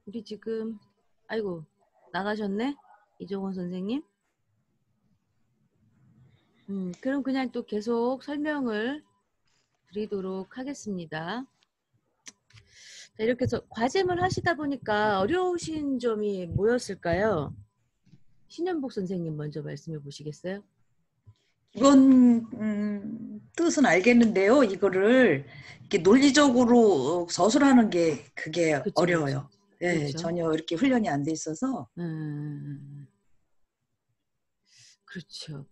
우리 지금 아이고 나가셨네 이종원 선생님. 그럼 그냥 또 계속 설명을 드리도록 하겠습니다. 자, 이렇게 해서 과제물 하시다 보니까 어려우신 점이 뭐였을까요? 신현복 선생님 먼저 말씀해 보시겠어요? 기본 뜻은 알겠는데요. 이거를 이렇게 논리적으로 서술하는 게 그게 그쵸, 그쵸. 어려워요. 예, 그렇죠. 전혀 이렇게 훈련이 안 돼 있어서. 그렇죠.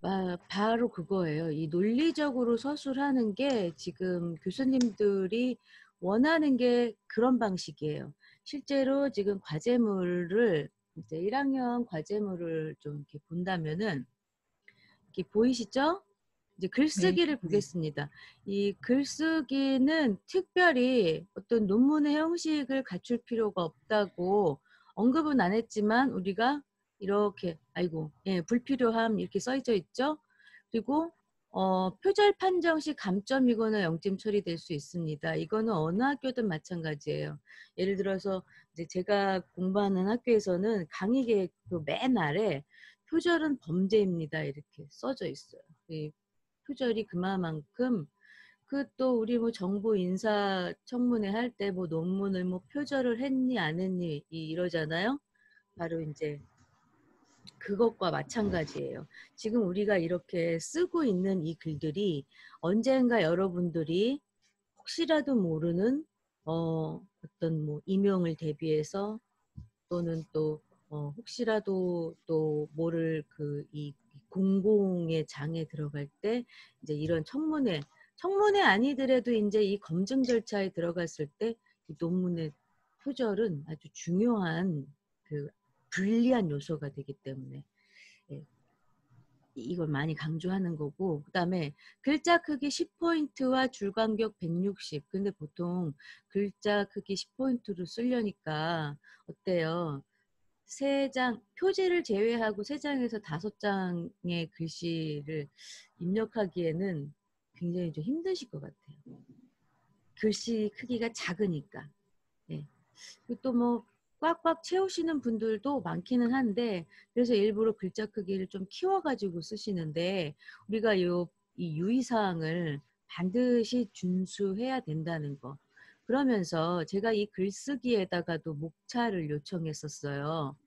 바로 그거예요. 이 논리적으로 서술하는 게 지금 교수님들이 원하는 게 그런 방식이에요. 실제로 지금 과제물을 이제 1학년 과제물을 좀 이렇게 본다면은 이렇게 보이시죠? 이제 네, 글쓰기를 네. 보겠습니다. 이 글쓰기는 특별히 어떤 논문의 형식을 갖출 필요가 없다고 언급은 안 했지만 우리가 이렇게 아이고 예, 불필요함 이렇게 써져 있죠. 그리고 표절 판정 시 감점이거나 0점 처리될 수 있습니다. 이거는 어느 학교든 마찬가지예요. 예를 들어서 이제 제가 공부하는 학교에서는 강의 계획 맨 아래 표절은 범죄입니다. 이렇게 써져 있어요. 이 표절이 그만큼 그 또 우리 뭐 정부 인사청문회 할 때 뭐 논문을 뭐 표절을 했니 안 했니 이러잖아요. 바로 이제 그것과 마찬가지예요. 지금 우리가 이렇게 쓰고 있는 이 글들이 언젠가 여러분들이 혹시라도 모르는 어떤 뭐 임용을 대비해서 또는 또 혹시라도 또 모를 그 이 공공의 장에 들어갈 때 이제 이런 청문회 아니더라도 이제 이 검증 절차에 들어갔을 때 이 논문의 표절은 아주 중요한 그 불리한 요소가 되기 때문에 예, 이걸 많이 강조하는 거고, 그다음에 글자 크기 10포인트와 줄 간격 160. 근데 보통 글자 크기 10포인트로 쓰려니까 어때요? 세 장, 표지를 제외하고 세 장에서 5장의 글씨를 입력하기에는 굉장히 좀 힘드실 것 같아요. 글씨 크기가 작으니까. 네. 또 뭐 꽉꽉 채우시는 분들도 많기는 한데 그래서 일부러 글자 크기를 좀 키워가지고 쓰시는데 우리가 이 유의사항을 반드시 준수해야 된다는 거. 그러면서 제가 이 글쓰기에다가도 목차를 요청했었어요.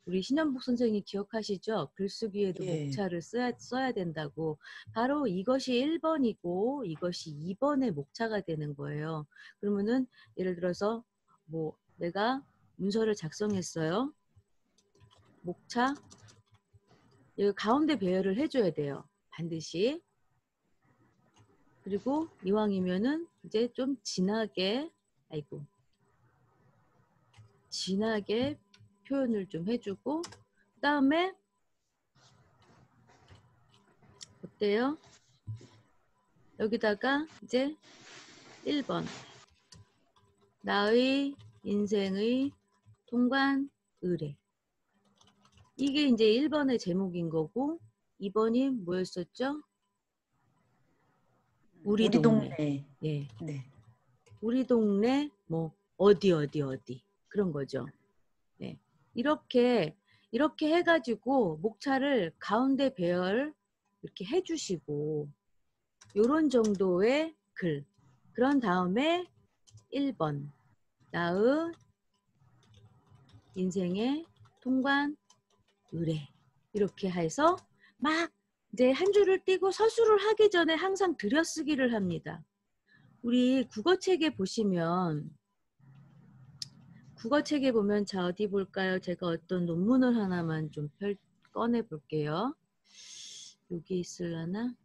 우리 신현복 선생님 기억하시죠? 글쓰기에도 예. 목차를 써야 된다고. 바로 이것이 1번이고 이것이 2번의 목차가 되는 거예요. 그러면은 예를 들어서 뭐 내가 문서를 작성했어요. 목차 여기 가운데 배열을 해줘야 돼요. 반드시. 그리고 이왕이면은 이제 좀 진하게 표현을 좀 해주고 그 다음에 어때요? 여기다가 이제 1번 나의 인생의 통관 의뢰. 이게 이제 1번의 제목인 거고 2번이 뭐였었죠? 우리 우리 동네. 동네. 예. 네. 우리 동네 뭐 어디 그런 거죠. 네. 이렇게 해가지고 목차를 가운데 배열 이렇게 해주시고 요런 정도의 글. 그런 다음에 1번 나의 인생의 통관 의뢰 이렇게 해서 막 이제 한 줄을 띄고 서술을 하기 전에 항상 들여쓰기를 합니다. 우리 국어책에 보시면 자 어디 볼까요? 제가 어떤 논문을 하나만 좀 꺼내 볼게요. 여기 있으려나?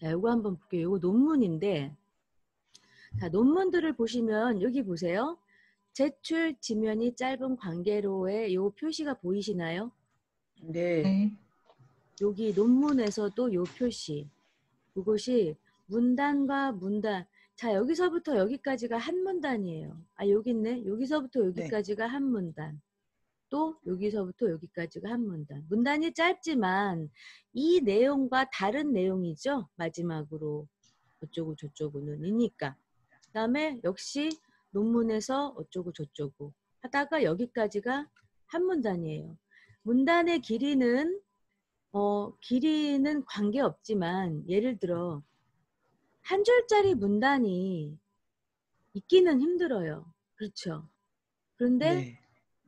자, 요거 한번 볼게요. 요거 논문인데 자, 논문들을 보시면 여기 보세요. 제출 지면이 짧은 관계로의 요 표시가 보이시나요? 네. 네. 여기 논문에서도 요 표시. 그것이 문단과 문단. 자, 여기서부터 여기까지가 한 문단이에요. 아, 여기 있네. 여기서부터 네. 여기까지가 한 문단. 또 여기서부터 여기까지가 한 문단. 문단이 짧지만 이 내용과 다른 내용이죠. 마지막으로 어쩌고 저쩌고는 이니까. 그다음에 역시 논문에서 어쩌고 저쩌고 하다가 여기까지가 한 문단이에요. 문단의 길이는 관계없지만 예를 들어 한 줄짜리 문단이 읽기는 힘들어요. 그렇죠? 그런데 네.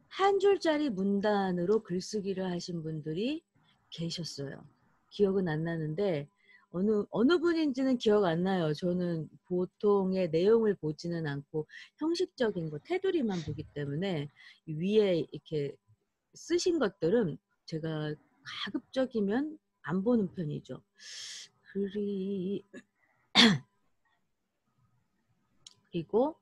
한 줄짜리 문단으로 글쓰기를 하신 분들이 계셨어요. 기억은 안 나는데 어느 분인지는 기억 안 나요. 저는 보통의 내용을 보지는 않고 형식적인 거 테두리만 보기 때문에 위에 이렇게 쓰신 것들은 제가 가급적이면 안 보는 편이죠. 그리고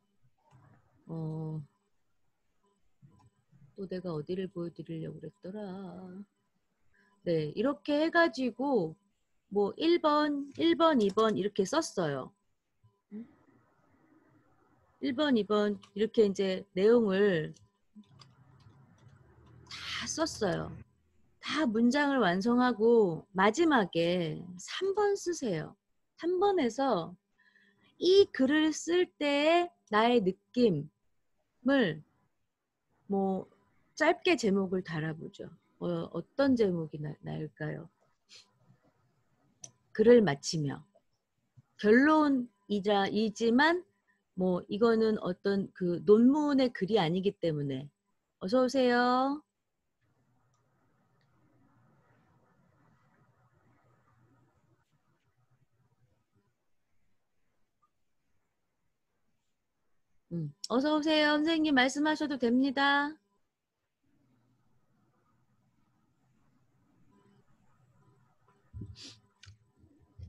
또 내가 어디를 보여드리려고 그랬더라. 네, 이렇게 해가지고 뭐 1번, 2번 이렇게 썼어요. 1번, 2번 이렇게 이제 내용을 다 썼어요. 다 문장을 완성하고 마지막에 3번 쓰세요. 3번에서 이 글을 쓸 때의 나의 느낌을 뭐 짧게 제목을 달아보죠. 어떤 제목이 나을까요? 글을 마치며 결론이지만 뭐 이거는 어떤 그 논문의 글이 아니기 때문에 어서 오세요. 어서 오세요. 선생님 말씀하셔도 됩니다.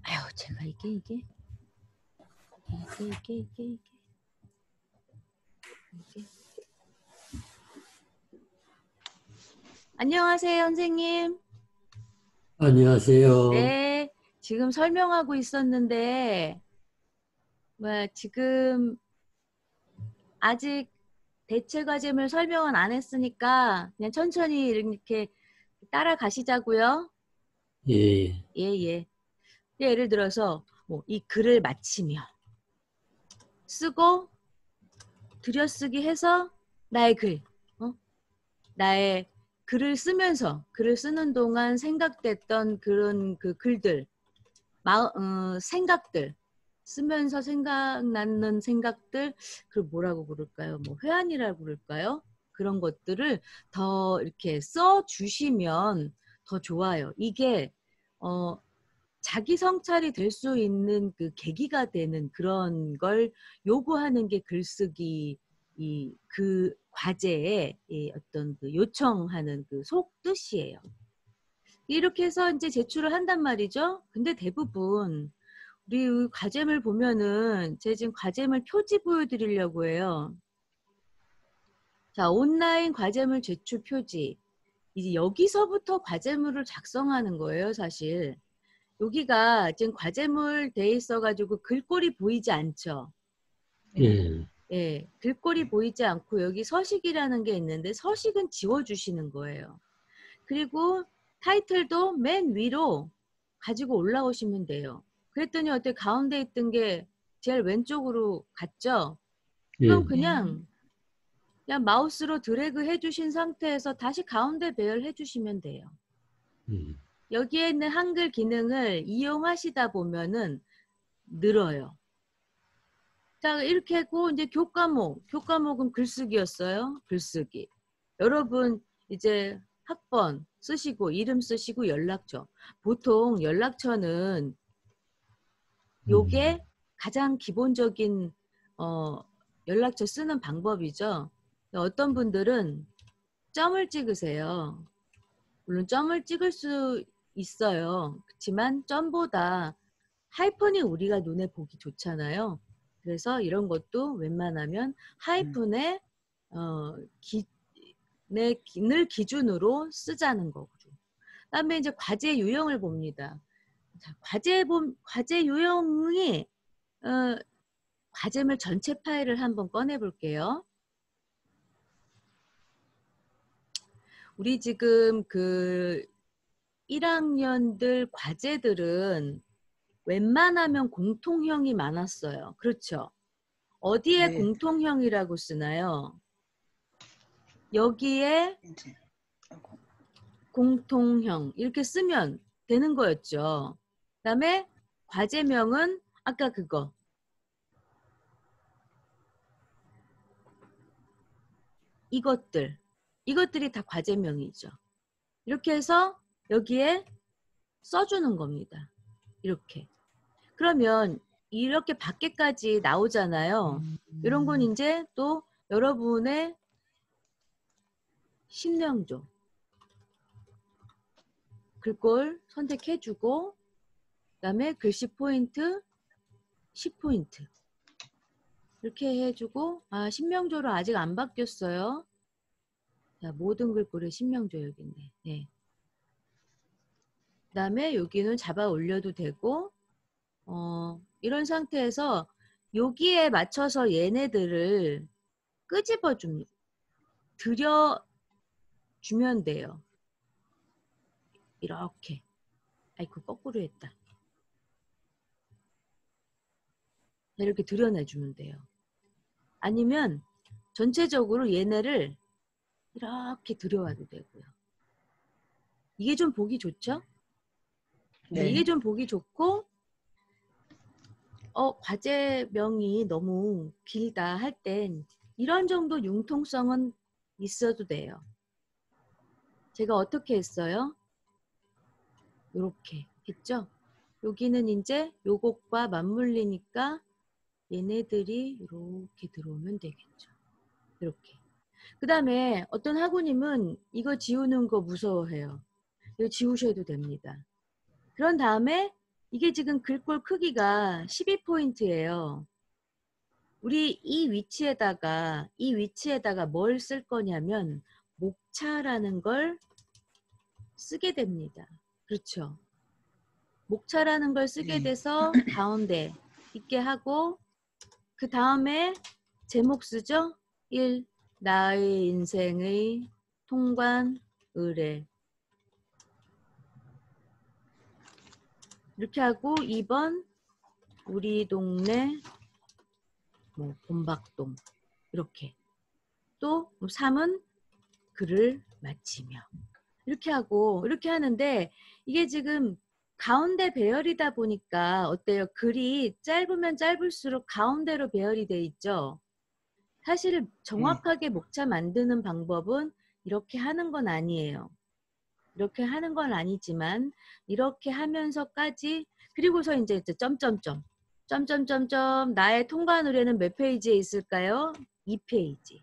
아유, 제가 이게 안녕하세요, 선생님. 안녕하세요. 네, 지금 설명하고 있었는데 지금 아직 대체 과제물 설명은 안 했으니까 그냥 천천히 이렇게 따라가시자고요. 예, 예. 예를 들어서 뭐 이 글을 마치며 쓰고 들여쓰기 해서 나의 글, 나의 글을 쓰면서 글을 쓰는 동안 생각됐던 그런 그 글들, 생각들 쓰면서 생각나는 생각들, 그걸 뭐라고 부를까요? 뭐 회한이라고 부를까요? 그런 것들을 더 이렇게 써 주시면 더 좋아요. 이게 자기 성찰이 될 수 있는 그 계기가 되는 그런 걸 요구하는 게 글쓰기 그 과제의 어떤 그 요청하는 그 속뜻이에요. 이렇게 해서 이제 제출을 한단 말이죠. 근데 대부분 우리 과제물 보면은 제가 지금 과제물 표지 보여드리려고 해요. 자, 온라인 과제물 제출 표지. 이제 여기서부터 과제물을 작성하는 거예요, 사실. 여기가 지금 과제물 돼 있어가지고 글꼴이 보이지 않죠. 예, 예, 글꼴이 보이지 않고 여기 서식이라는 게 있는데 서식은 지워주시는 거예요. 그리고 타이틀도 맨 위로 가지고 올라오시면 돼요. 그랬더니 어때 가운데 있던 게 제일 왼쪽으로 갔죠? 그럼 예, 그냥 마우스로 드래그 해주신 상태에서 다시 가운데 배열해 주시면 돼요. 예, 여기에 있는 한글 기능을 이용하시다 보면은 늘어요. 자, 이렇게 하고 이제 교과목은 글쓰기였어요. 글쓰기. 여러분 이제 학번 쓰시고 이름 쓰시고 연락처. 보통 연락처는 요게 가장 기본적인 연락처 쓰는 방법이죠. 어떤 분들은 점을 찍으세요. 물론 점을 찍을 수 있어요. 그렇지만 점보다 하이픈이 우리가 눈에 보기 좋잖아요. 그래서 이런 것도 웬만하면 하이픈에 늘 기준으로 쓰자는 거죠. 그다음에 이제 과제 유형을 봅니다. 자, 과제 유형이 과제물 전체 파일을 한번 꺼내 볼게요. 우리 지금 그 1학년들 과제들은 웬만하면 공통형이 많았어요. 그렇죠? 어디에 네. 공통형이라고 쓰나요? 여기에 이제 아이고. 공통형 이렇게 쓰면 되는 거였죠. 그다음에 과제명은 아까 그거. 이것들이 다 과제명이죠. 이렇게 해서 여기에 써주는 겁니다. 이렇게. 그러면 이렇게 밖에까지 나오잖아요. 이런 건 이제 또 여러분의 신명조. 글꼴 선택해주고 그다음에 글씨 포인트 10포인트 이렇게 해주고 신명조로 아직 안 바뀌었어요. 자, 모든 글꼴의 신명조 여기 있네. 네. 그다음에 여기는 잡아 올려도 되고 이런 상태에서 여기에 맞춰서 얘네들을 끄집어 들여주면 돼요. 이렇게. 아이고 거꾸로 했다. 이렇게 들여내주면 돼요. 아니면 전체적으로 얘네를 이렇게 들여와도 되고요. 이게 좀 보기 좋죠? 네. 이게 좀 보기 좋고 과제명이 너무 길다 할 땐 이런 정도 융통성은 있어도 돼요. 제가 어떻게 했어요? 이렇게 했죠? 여기는 이제 요것과 맞물리니까 얘네들이 이렇게 들어오면 되겠죠. 이렇게. 그 다음에 어떤 학우님은 이거 지우는 거 무서워해요. 이거 지우셔도 됩니다. 그런 다음에 이게 지금 글꼴 크기가 12포인트예요. 우리 이 위치에다가 뭘 쓸 거냐면 목차라는 걸 쓰게 됩니다. 그렇죠? 목차라는 걸 쓰게 돼서 가운데 있게 하고 그 다음에 제목 쓰죠? 1. 나의 인생의 통관 의뢰 이렇게 하고 2번 우리 동네 본박동 이렇게 또 3은 글을 마치며 이렇게 하고 이렇게 하는데 이게 지금 가운데 배열이다 보니까 어때요? 글이 짧으면 짧을수록 가운데로 배열이 돼 있죠. 사실 정확하게 목차 만드는 방법은 이렇게 하는 건 아니에요. 이렇게 하는 건 아니지만 이렇게 하면서까지 그리고서 이제 점점점 점점점점 나의 통관 의뢰는 몇 페이지에 있을까요? 2페이지.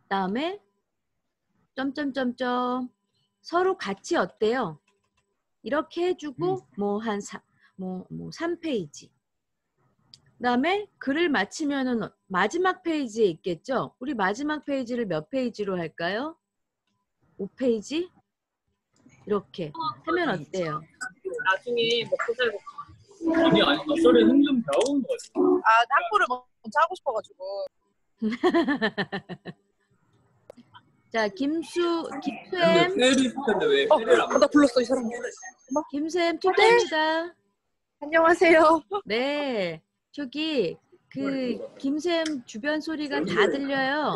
다음에 점점점점 서로 같이 어때요? 이렇게 해주고 뭐 한 3페이지. 그다음에 글을 마치면은 마지막 페이지에 있겠죠? 우리 마지막 페이지를 몇 페이지로 할까요? 5페이지? 이렇게 하면 어때요? 나중에 먹고 살고 아니 낯설에 흥좀 배워온 거지. 탁구를 먼저 하고 싶어가지고. 자, 김수엠, 페리 있을 텐데 왜 페리를 안 나 불렀어 이 사람. 김수엠 투표입니다. 안녕하세요. 네, 저기 그 김수엠 주변 소리가 다 들려요.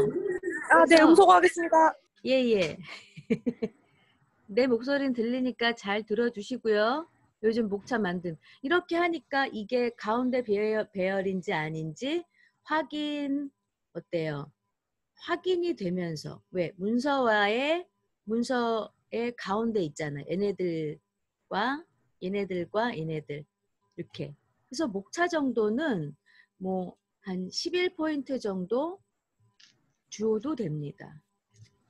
네, 음소거하겠습니다. 예. 내 목소리는 들리니까 잘 들어주시고요. 요즘 목차 만든 이렇게 하니까 이게 가운데 배열인지 아닌지 확인 어때요? 확인이 되면서 왜 문서의 가운데 있잖아요. 얘네들과 얘네들 이렇게. 그래서 목차 정도는 뭐 한 11포인트 정도 주어도 됩니다.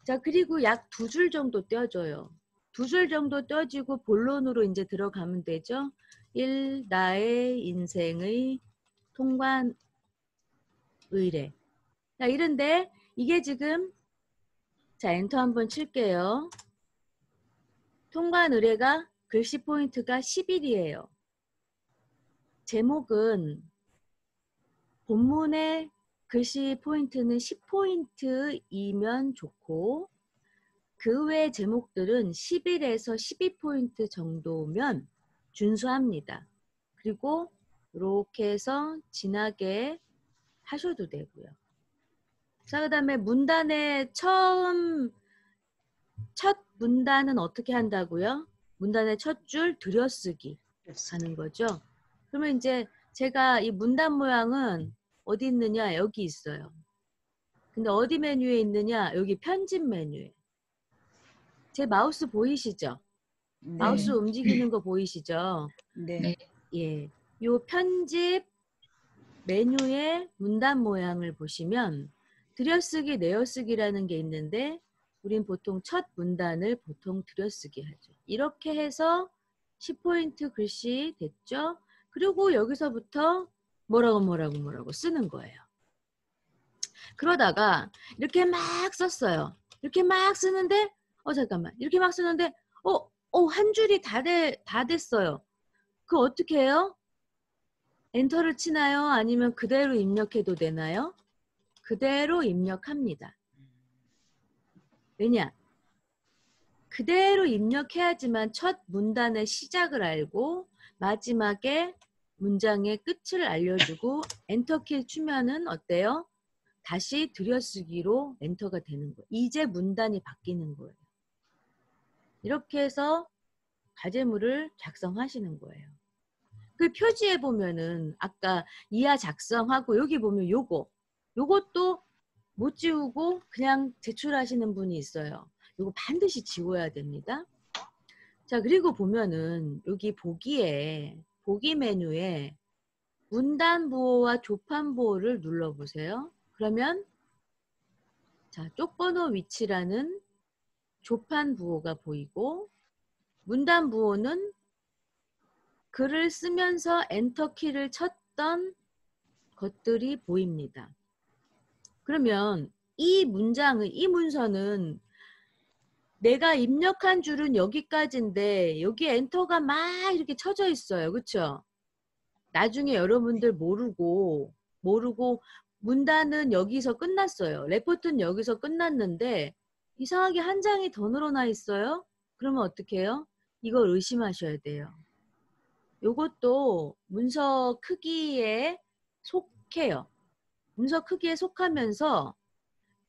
자, 그리고 약 2줄 정도 떼어줘요. 2줄 정도 떼어지고 본론으로 이제 들어가면 되죠. 1. 나의 인생의 통관 의뢰. 자, 이런데 이게 지금 자, 엔터 한번 칠게요. 통관 의뢰가 글씨 포인트가 11이에요. 제목은 본문의 글씨 포인트는 10포인트이면 좋고 그 외 제목들은 11에서 12포인트 정도면 준수합니다. 그리고 이렇게 해서 진하게 하셔도 되고요. 자, 그 다음에 문단의 첫 문단은 어떻게 한다고요? 문단의 첫 줄 들여쓰기 하는 거죠. 그러면 이제 제가 이 문단 모양은 어디 있느냐? 여기 있어요. 근데 어디 메뉴에 있느냐? 여기 편집 메뉴에. 제 마우스 보이시죠? 네. 마우스 움직이는 거 보이시죠? 네. 예. 요 편집 메뉴의 문단 모양을 보시면 들여쓰기, 내어쓰기라는 게 있는데 우린 보통 첫 문단을 보통 들여쓰기 하죠. 이렇게 해서 10포인트 글씨 됐죠? 그리고 여기서부터 뭐라고 쓰는 거예요. 그러다가 이렇게 막 썼어요. 이렇게 막 쓰는데 잠깐만. 이렇게 막 쓰는데 한 줄이 다 됐어요. 그거 어떻게 해요? 엔터를 치나요? 아니면 그대로 입력해도 되나요? 그대로 입력합니다. 왜냐? 그대로 입력해야지만 첫 문단의 시작을 알고 마지막에 문장의 끝을 알려주고 엔터키를 치면은 어때요? 다시 들여쓰기로 엔터가 되는 거예요. 이제 문단이 바뀌는 거예요. 이렇게 해서 과제물을 작성하시는 거예요. 그 표지에 보면은 아까 이하 작성하고 여기 보면 요것도 못 지우고 그냥 제출하시는 분이 있어요. 요거 반드시 지워야 됩니다. 자, 그리고 보면은 여기 보기 메뉴에 문단 부호와 조판 부호를 눌러보세요. 그러면 자, 쪽번호 위치라는 조판 부호가 보이고 문단 부호는 글을 쓰면서 엔터키를 쳤던 것들이 보입니다. 그러면 이 문서는 내가 입력한 줄은 여기까지인데 여기 엔터가 막 이렇게 쳐져 있어요. 그렇죠? 나중에 여러분들 모르고 문단은 여기서 끝났어요. 레포트는 여기서 끝났는데 이상하게 한 장이 더 늘어나 있어요. 그러면 어떻게 해요? 이걸 의심하셔야 돼요. 요것도 문서 크기에 속해요. 문서 크기에 속하면서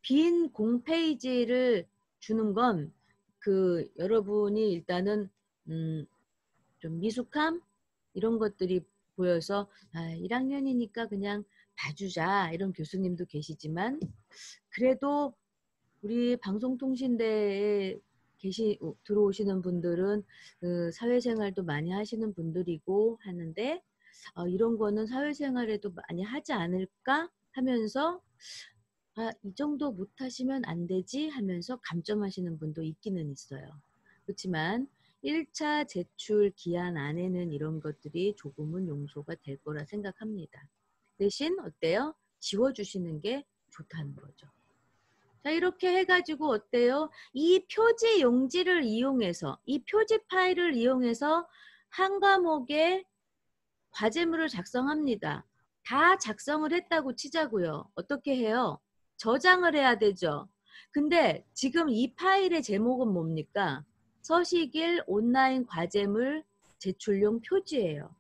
빈 공페이지를 주는 건 여러분이 일단은 좀 미숙함 이런 것들이 보여서 1학년이니까 그냥 봐주자 이런 교수님도 계시지만 그래도 우리 방송통신대에 들어오시는 분들은 사회생활도 많이 하시는 분들이고 하는데 이런 거는 사회생활에도 많이 하지 않을까 하면서 이 정도 못하시면 안 되지 하면서 감점하시는 분도 있기는 있어요. 그렇지만 1차 제출 기한 안에는 이런 것들이 조금은 용서가 될 거라 생각합니다. 대신 어때요? 지워주시는 게 좋다는 거죠. 자, 이렇게 해가지고 어때요? 이 표지 용지를 이용해서, 이 표지 파일을 이용해서 한 과목에 과제물을 작성합니다. 다 작성을 했다고 치자고요. 어떻게 해요? 저장을 해야 되죠. 근데 지금 이 파일의 제목은 뭡니까? 서식일 온라인 과제물 제출용 표지예요.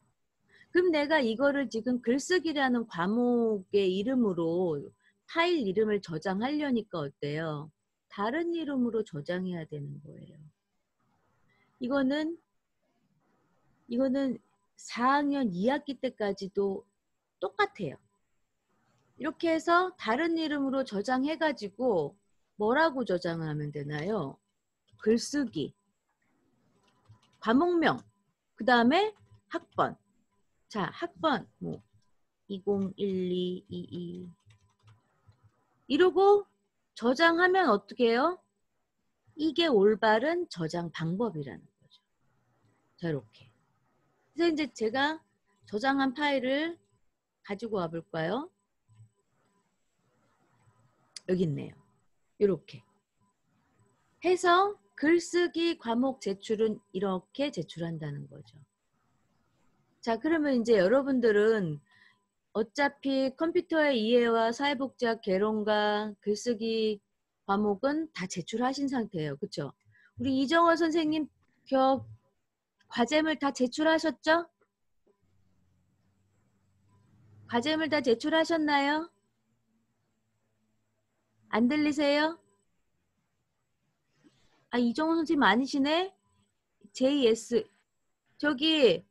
그럼 내가 이거를 지금 글쓰기라는 과목의 이름으로 파일 이름을 저장하려니까 어때요? 다른 이름으로 저장해야 되는 거예요. 이거는 4학년 2학기 때까지도 똑같아요. 이렇게 해서 다른 이름으로 저장해가지고 뭐라고 저장을 하면 되나요? 글쓰기, 과목명, 그 다음에 학번. 자, 학번 2012, 22 이러고 저장하면 어떻게 해요? 이게 올바른 저장 방법이라는 거죠. 자, 이렇게. 그래서 이제 제가 저장한 파일을 가지고 와볼까요? 여기 있네요. 이렇게 해서 글쓰기 과목 제출은 이렇게 제출한다는 거죠. 자, 그러면 이제 여러분들은 어차피 컴퓨터의 이해와 사회복지학 개론과 글쓰기 과목은 다 제출하신 상태예요. 그렇죠? 우리 이정호 선생님 과제물 다 제출하셨죠? 과제물 다 제출하셨나요? 안 들리세요? 아, 이정호 선생님 아니시네? JS. 저기,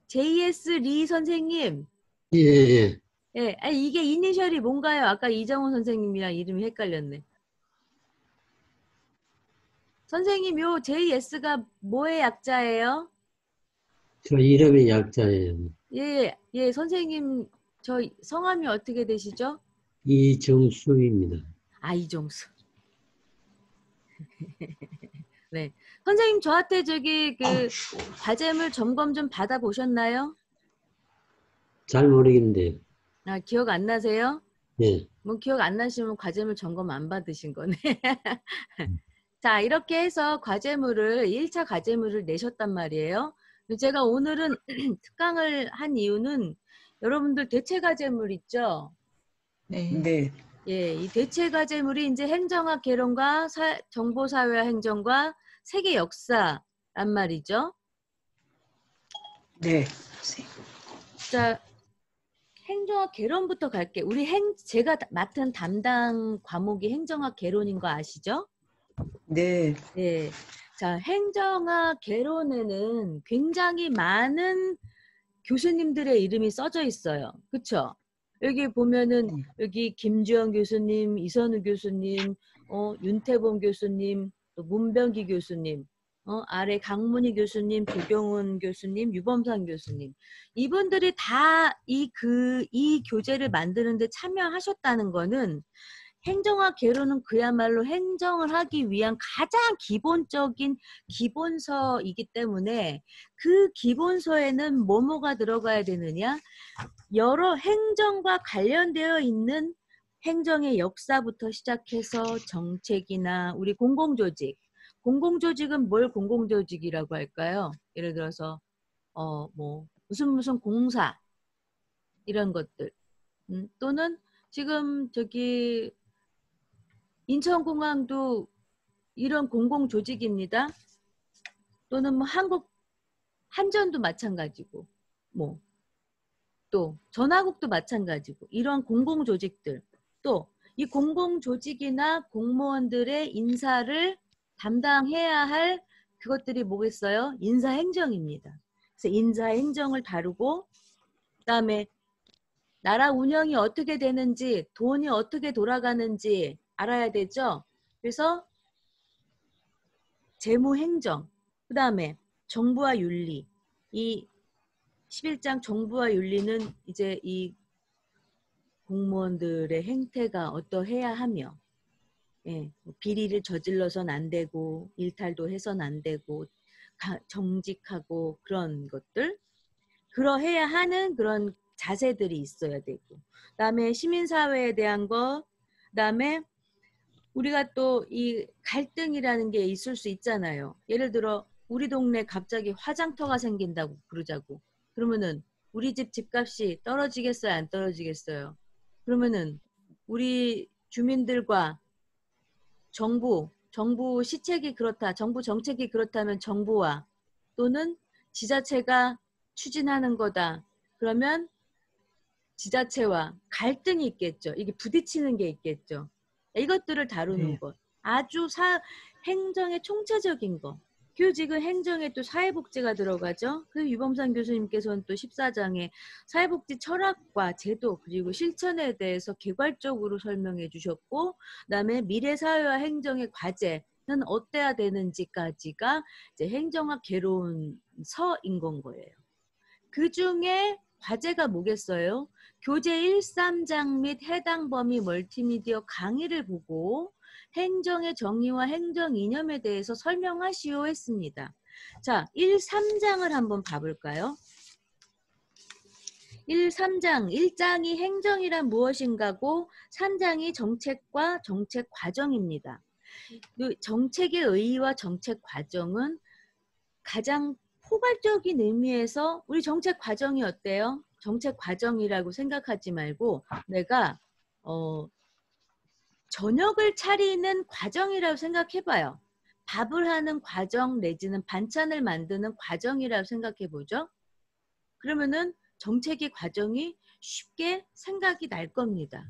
JS 리 선생님. 예, 예. 예, 아, 이게 이니셜이 뭔가요? 아까 이정호 선생님이랑 이름이 헷갈렸네. 선생님, 요 JS가 뭐의 약자예요? 저 이름의 약자예요. 예, 예, 선생님, 저 성함이 어떻게 되시죠? 이정수입니다. 아, 이정수. 네. 선생님, 저한테 저기 과제물 점검 좀 받아보셨나요? 잘 모르겠는데요. 아, 기억 안 나세요? 예. 뭐 기억 안 나시면 과제물 점검 안 받으신 거네. 자, 이렇게 해서 과제물을 1차 과제물을 내셨단 말이에요. 제가 오늘은 특강을 한 이유는 여러분들 대체 과제물 있죠? 네. 예, 이 대체 과제물이 이제 행정학 개론과 정보사회화 행정과 세계 역사란 말이죠. 네. 자, 행정학 개론부터 갈게요. 제가 맡은 담당 과목이 행정학 개론인 거 아시죠? 네. 네. 자, 행정학 개론에는 굉장히 많은 교수님들의 이름이 써져 있어요. 그쵸? 여기 보면은 여기 김주영 교수님, 이선우 교수님, 윤태범 교수님, 또 문병기 교수님, 아래 강문희 교수님, 조경훈 교수님, 유범상 교수님. 이분들이 다 이 교재를 만드는데 참여하셨다는 거는 행정학 개론은 그야말로 행정을 하기 위한 가장 기본적인 기본서이기 때문에 그 기본서에는 뭐가 들어가야 되느냐? 여러 행정과 관련되어 있는 행정의 역사부터 시작해서 정책이나 우리 공공조직. 공공조직은 뭘 공공조직이라고 할까요? 예를 들어서 무슨 공사 이런 것들. 또는 지금 저기 인천공항도 이런 공공조직입니다. 또는 뭐 한전도 마찬가지고 또 전화국도 마찬가지고 이런 공공조직들 또 이 공공조직이나 공무원들의 인사를 담당해야 할 그것들이 뭐겠어요? 인사행정입니다. 그래서 인사행정을 다루고 그다음에 나라 운영이 어떻게 되는지 돈이 어떻게 돌아가는지 알아야 되죠. 그래서 재무행정 그다음에 정부와 윤리 이 11장 정부와 윤리는 이제 이 공무원들의 행태가 어떠해야 하며 비리를 저질러서는 안 되고 일탈도 해서는 안 되고 정직하고 그런 것들 그러해야 하는 그런 자세들이 있어야 되고 그다음에 시민사회에 대한 거 그다음에 우리가 또 이 갈등이라는 게 있을 수 있잖아요. 예를 들어 우리 동네 갑자기 화장터가 생긴다고 그러자고 그러면은 우리 집 집값이 떨어지겠어요? 안 떨어지겠어요? 그러면은 우리 주민들과 정부 시책이 그렇다, 정부 정책이 그렇다면 정부와 또는 지자체가 추진하는 거다. 그러면 지자체와 갈등이 있겠죠. 이게 부딪히는 게 있겠죠. 이것들을 다루는 것. 아주 행정의 총체적인 거. 교직은 행정에 또 사회복지가 들어가죠. 그 유범상 교수님께서는 또 14장에 사회복지 철학과 제도 그리고 실천에 대해서 개괄적으로 설명해 주셨고 그다음에 미래사회와 행정의 과제는 어때야 되는지까지가 이제 행정학 개론서인 건 거예요. 그 중에 과제가 뭐겠어요? 교재 1, 3장 및 해당 범위 멀티미디어 강의를 보고 행정의 정의와 행정 이념에 대해서 설명하시오 했습니다. 자, 1, 3장을 한번 봐볼까요? 1, 3장, 1장이 행정이란 무엇인가고 3장이 정책과 정책 과정입니다. 정책의 의의와 정책 과정은 가장 포괄적인 의미에서 우리 정책 과정이 어때요? 정책 과정이라고 생각하지 말고 내가 저녁을 차리는 과정이라고 생각해봐요. 밥을 하는 과정 내지는 반찬을 만드는 과정이라고 생각해보죠. 그러면은 정책의 과정이 쉽게 생각이 날 겁니다.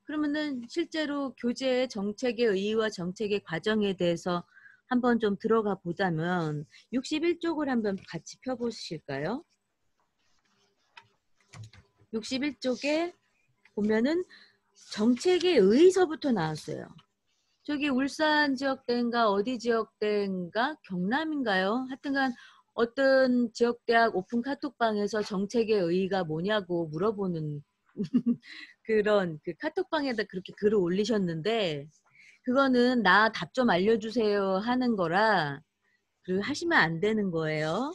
그러면은 실제로 교재의 정책의 의의와 정책의 과정에 대해서 한번 좀 들어가 보자면 61쪽을 한번 같이 펴보실까요? 61쪽에 보면은 정책의 의의서부터 나왔어요. 저기 울산 지역대인가 어디 지역대인가 경남인가요? 하여튼간 어떤 지역대학 오픈 카톡방에서 정책의 의의가 뭐냐고 물어보는 그런 그 카톡방에다 그렇게 글을 올리셨는데 그거는 나 답 좀 알려주세요 하는 거라 그 하시면 안 되는 거예요.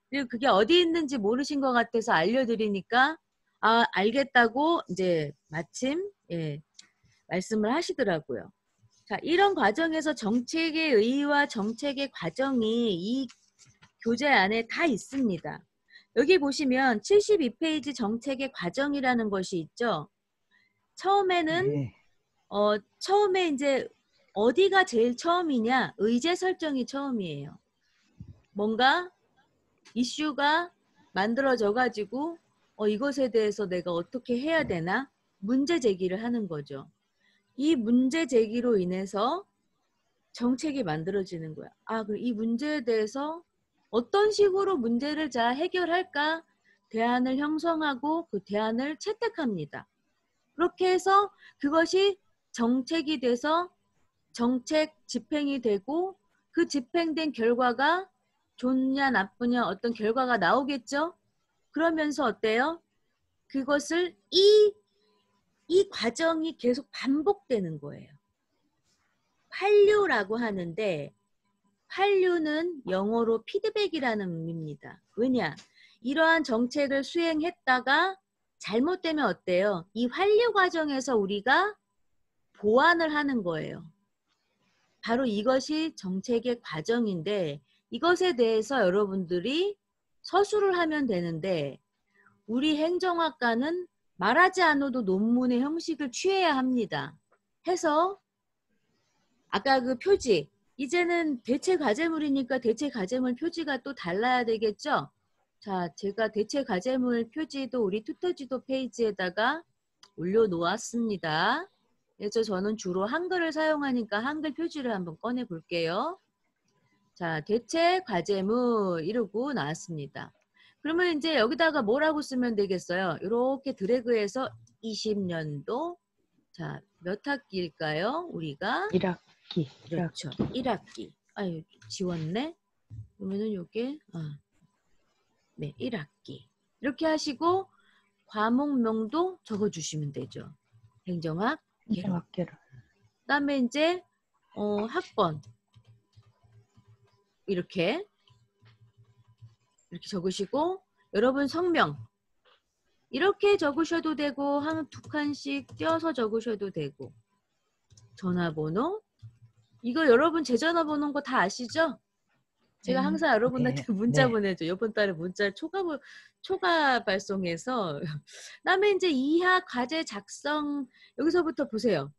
그리고 그게 어디 있는지 모르신 것 같아서 알려드리니까 아 알겠다고 이제 마침 예, 말씀을 하시더라고요. 자, 이런 과정에서 정책의 의의와 정책의 과정이 이 교재 안에 다 있습니다. 여기 보시면 72페이지 정책의 과정이라는 것이 있죠. 처음에는 네. 처음에 이제 어디가 제일 처음이냐? 의제 설정이 처음이에요. 뭔가 이슈가 만들어져 가지고 이것에 대해서 내가 어떻게 해야 되나? 문제 제기를 하는 거죠. 이 문제 제기로 인해서 정책이 만들어지는 거야. 아, 그럼 이 문제에 대해서 어떤 식으로 문제를 잘 해결할까? 대안을 형성하고 그 대안을 채택합니다. 그렇게 해서 그것이 정책이 돼서 정책 집행이 되고 그 집행된 결과가 좋냐 나쁘냐 어떤 결과가 나오겠죠? 그러면서 어때요? 그것을 이 과정이 계속 반복되는 거예요. 환류라고 하는데 환류는 영어로 피드백이라는 의미입니다. 왜냐? 이러한 정책을 수행했다가 잘못되면 어때요? 이 환류 과정에서 우리가 보완을 하는 거예요. 바로 이것이 정책의 과정인데 이것에 대해서 여러분들이 서술을 하면 되는데 우리 행정학과는 말하지 않아도 논문의 형식을 취해야 합니다. 해서 아까 그 표지 이제는 대체 과제물이니까 대체 과제물 표지가 또 달라야 되겠죠? 자, 제가 대체 과제물 표지도 우리 투터지도 페이지에다가 올려놓았습니다. 그래서 저는 주로 한글을 사용하니까 한글 표지를 한번 꺼내 볼게요. 자, 대체 과제물 이러고 나왔습니다. 그러면 이제 여기다가 뭐라고 쓰면 되겠어요? 이렇게 드래그해서 20년도 자, 몇 학기일까요? 우리가 1학기. 그렇죠. 1학기. 아유, 지웠네. 그러면은 요게 네, 1학기. 이렇게 하시고 과목명도 적어 주시면 되죠. 행정학 개론. 행정학개론. 그다음에 이제 학번 이렇게 적으시고 여러분 성명 이렇게 적으셔도 되고 한 두 칸씩 띄어서 적으셔도 되고 전화번호 이거 여러분 제 전화번호인 거 다 아시죠? 제가 항상 여러분한테 네. 문자 네. 보내줘. 이번 달에 문자 초과 발송해서 그다음에 이제 2학 과제 작성 여기서부터 보세요.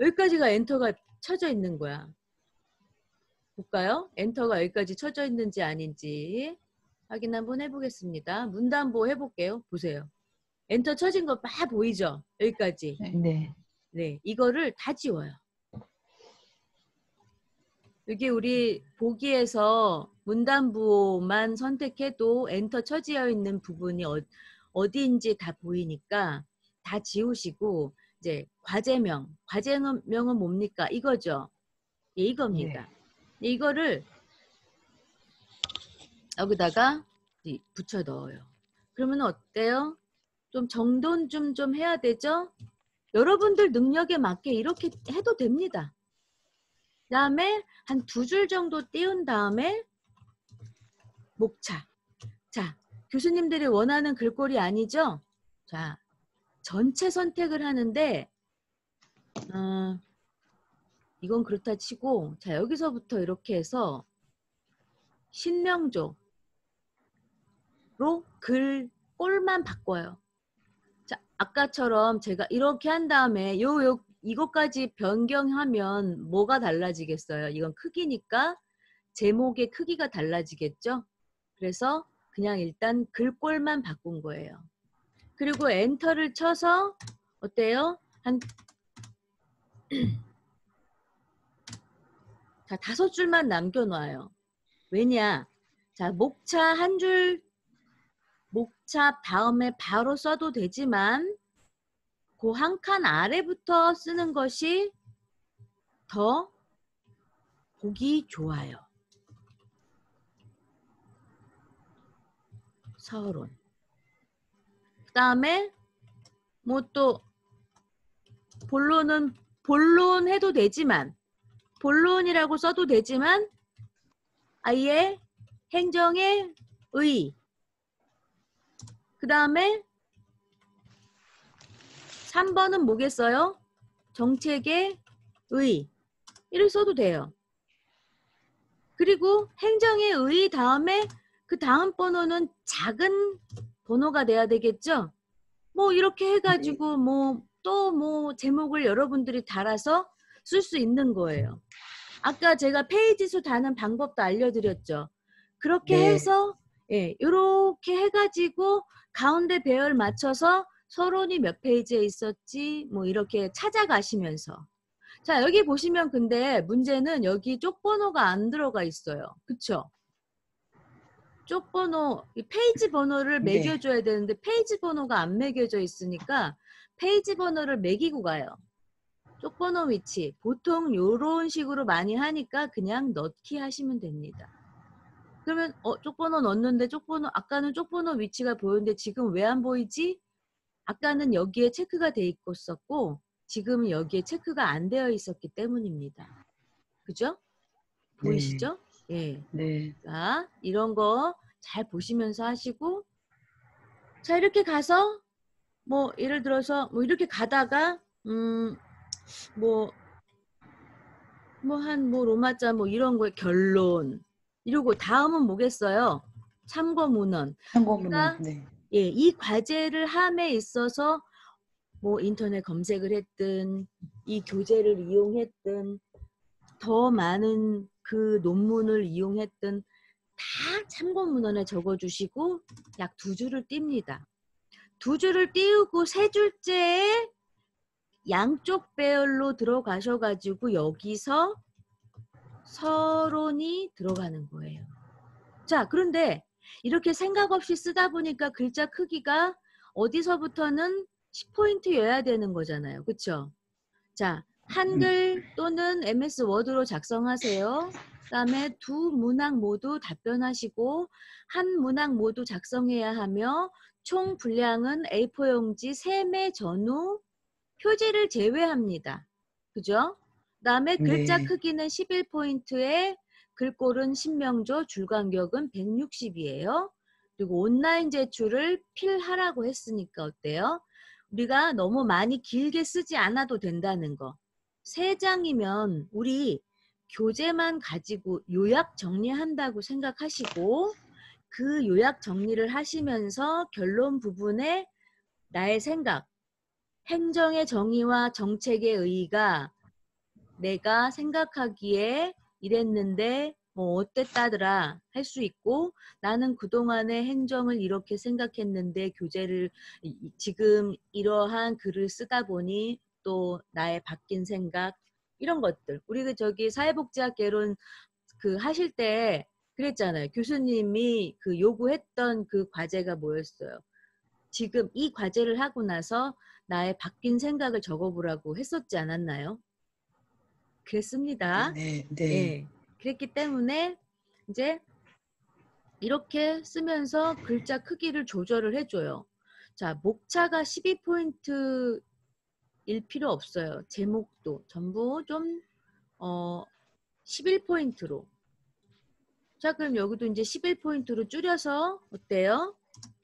여기까지가 엔터가 쳐져 있는 거야. 볼까요? 엔터가 여기까지 쳐져 있는지 아닌지 확인 한번 해보겠습니다. 문단보 해볼게요. 보세요. 엔터 쳐진 거 막 보이죠? 여기까지. 네. 네, 이거를 다 지워요. 여기 우리 보기에서 문단부만 선택해도 엔터 쳐지어 있는 부분이 어디인지 다 보이니까 다 지우시고 이제 과제명은 뭡니까? 이거죠. 예, 이겁니다. 이거를 여기다가 붙여 넣어요. 그러면 어때요? 좀 정돈 좀 해야 되죠? 여러분들 능력에 맞게 이렇게 해도 됩니다. 그 다음에 한 2줄 정도 띄운 다음에 목차. 자, 교수님들이 원하는 글꼴이 아니죠? 자, 전체 선택을 하는데 이건 그렇다 치고 자 여기서부터 이렇게 해서 신명조로 글 꼴만 바꿔요. 자, 아까처럼 제가 이렇게 한 다음에 이것까지 변경하면 뭐가 달라지겠어요? 이건 크기니까 제목의 크기가 달라지겠죠? 그래서 그냥 일단 글꼴만 바꾼 거예요. 그리고 엔터를 쳐서 어때요? 자, 5줄만 남겨놔요. 왜냐? 자, 목차 한 줄, 목차 다음에 바로 써도 되지만 그 한 칸 아래부터 쓰는 것이 더 보기 좋아요. 서론. 그 다음에 뭐 또 본론 해도 되지만 본론이라고 써도 되지만 아예 행정의 의. 그 다음에 3번은 뭐겠어요? 정책의 의. 이렇게 써도 돼요. 그리고 행정의 의 다음에 그 다음 번호는 작은 번호가 돼야 되겠죠? 뭐 이렇게 해가지고 또 제목을 여러분들이 달아서 쓸 수 있는 거예요. 아까 제가 페이지 수 다는 방법도 알려드렸죠. 그렇게 네. 해서 예, 이렇게 해가지고 가운데 배열 맞춰서 서론이 몇 페이지에 있었지 뭐 이렇게 찾아가시면서 자 여기 보시면 근데 문제는 여기 쪽번호가 안 들어가 있어요. 그쵸? 쪽번호, 이 페이지 번호를 네. 매겨줘야 되는데 페이지 번호가 안 매겨져 있으니까 페이지 번호를 매기고 가요. 쪽번호 위치. 보통 이런 식으로 많이 하니까 그냥 넣기 하시면 됩니다. 그러면 쪽번호 넣었는데 아까는 쪽번호 위치가 보였는데 지금 왜 안 보이지? 아까는 여기에 체크가 돼 있었고 지금은 여기에 체크가 안 되어 있었기 때문입니다. 그죠? 보이시죠? 예. 네. 자, 이런 거 잘 보시면서 하시고 자, 이렇게 가서 뭐 예를 들어서 뭐 이렇게 가다가 로마자 뭐 이런 거에 결론 이러고 다음은 뭐겠어요? 참고문헌. 참고문은 그러니까 네. 예, 이 과제를 함에 있어서 뭐 인터넷 검색을 했든 이 교재를 이용했든 더 많은 그 논문을 이용했든 다 참고문헌에 적어주시고 약 2줄을 띱니다. 2줄을 띄우고 3줄째에 양쪽 배열로 들어가셔가지고 여기서 서론이 들어가는 거예요. 자, 그런데 이렇게 생각 없이 쓰다 보니까 글자 크기가 어디서부터는 10포인트여야 되는 거잖아요. 그쵸? 자, 한글 또는 MS 워드로 작성하세요. 그다음에 2 문항 모두 답변하시고 한 문항 모두 작성해야 하며 총 분량은 A4 용지 3매 전후 표지를 제외합니다. 그죠? 그다음에 글자 네. 크기는 11포인트에 글꼴은 신명조, 줄간격은 160이에요. 그리고 온라인 제출을 필하라고 했으니까 어때요? 우리가 너무 많이 길게 쓰지 않아도 된다는 거. 3장이면 우리 교재만 가지고 요약 정리한다고 생각하시고 그 요약 정리를 하시면서 결론 부분에 나의 생각, 행정의 정의와 정책의 의의가 내가 생각하기에 이랬는데 뭐 어땠다더라 할 수 있고 나는 그동안의 행정을 이렇게 생각했는데 교재를 지금 이러한 글을 쓰다 보니 또 나의 바뀐 생각 이런 것들 우리 그 저기 사회복지학 개론 그 하실 때 그랬잖아요. 교수님이 그 요구했던 그 과제가 뭐였어요? 지금 이 과제를 하고 나서 나의 바뀐 생각을 적어보라고 했었지 않았나요? 그랬습니다. 네. 네. 예. 그랬기 때문에 이제 이렇게 쓰면서 글자 크기를 조절을 해줘요. 자, 목차가 12포인트일 필요 없어요. 제목도 전부 좀 11포인트로. 자, 그럼 여기도 이제 11포인트로 줄여서 어때요?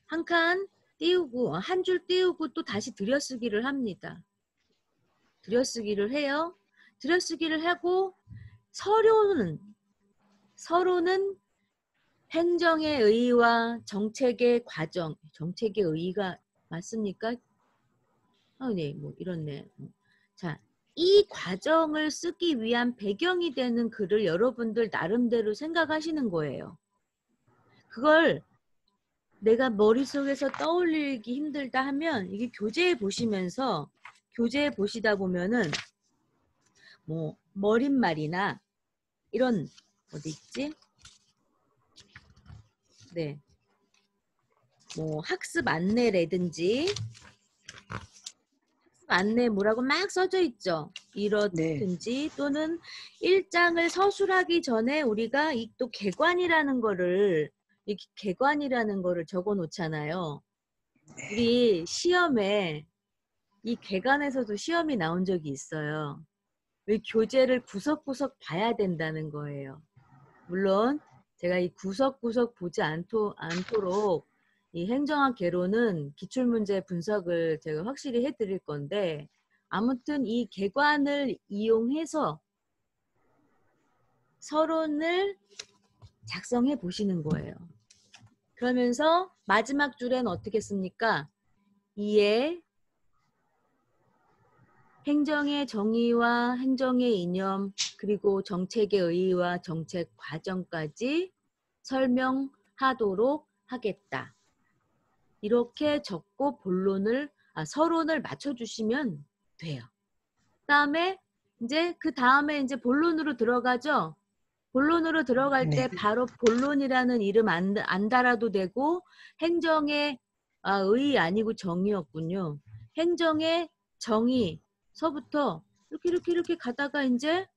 한 칸 띄우고 한 줄 띄우고 또 다시 들여쓰기를 합니다. 들여쓰기를 해요. 들여쓰기를 하고 서론은 행정의 의의와 정책의 과정, 정책의 의의가 맞습니까? 네, 뭐 이렇네. 자, 이 과정을 쓰기 위한 배경이 되는 글을 여러분들 나름대로 생각하시는 거예요. 그걸 내가 머릿속에서 떠올리기 힘들다 하면 이게 교재에 보시면서 교재에 보시다 보면은 뭐 머릿말이나 이런 어디 있지? 네. 뭐 학습 안내라든지 학습 안내 뭐라고 막 써져 있죠. 네. 이렇든지 또는 일장을 서술하기 전에 우리가 이 또 개관이라는 거를 적어 놓잖아요. 우리 시험에 이 개관에서도 시험이 나온 적이 있어요. 왜 교재를 구석구석 봐야 된다는 거예요. 물론 제가 이 구석구석 보지 않도록 이 행정학 개론은 기출문제 분석을 제가 확실히 해드릴 건데 아무튼 이 개관을 이용해서 서론을 작성해 보시는 거예요. 그러면서 마지막 줄엔 어떻게 씁니까? 이에 행정의 정의와 행정의 이념 그리고 정책의 의의와 정책 과정까지 설명하도록 하겠다. 이렇게 적고 서론을 맞춰주시면 돼요. 그 다음에 이제 본론으로 들어가죠. 본론으로 들어갈 때 네. 바로 본론이라는 이름 안 달아도 되고 행정의 의의 아니고 정의였군요. 행정의 정의서부터 이렇게 가다가 이제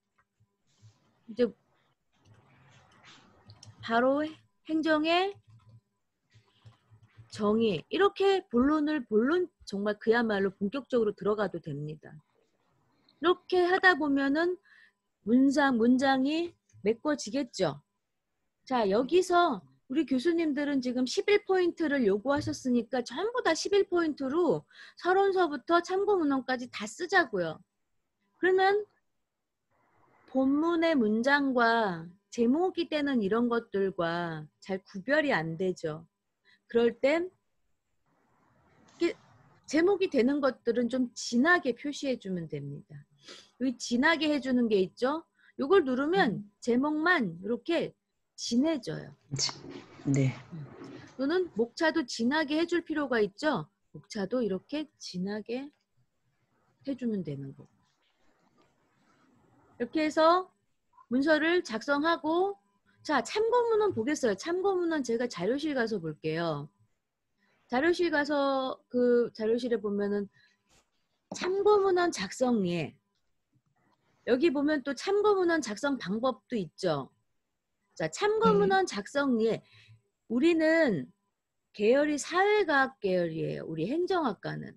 바로 행정의 정의 이렇게 본론 정말 그야말로 본격적으로 들어가도 됩니다. 이렇게 하다 보면은 문장이 메꿔지겠죠. 자, 여기서 우리 교수님들은 지금 11포인트를 요구하셨으니까 전부 다 11포인트로 서론서부터 참고문헌까지 다 쓰자고요. 그러면 본문의 문장과 제목이 되는 이런 것들과 잘 구별이 안 되죠. 그럴 땐 제목이 되는 것들은 좀 진하게 표시해 주면 됩니다. 여기 진하게 해주는 게 있죠. 이걸 누르면 제목만 이렇게 진해져요. 네. 또는 목차도 진하게 해줄 필요가 있죠. 목차도 이렇게 진하게 해주면 되는 거. 이렇게 해서 문서를 작성하고 자, 참고문헌 보겠어요. 참고문헌 제가 자료실 가서 볼게요. 자료실 가서 그 자료실에 보면은 참고문헌 작성예. 여기 보면 또 참고문헌 작성 방법도 있죠. 자, 참고문헌 작성예. 우리는 계열이 사회과학 계열이에요. 우리 행정학과는.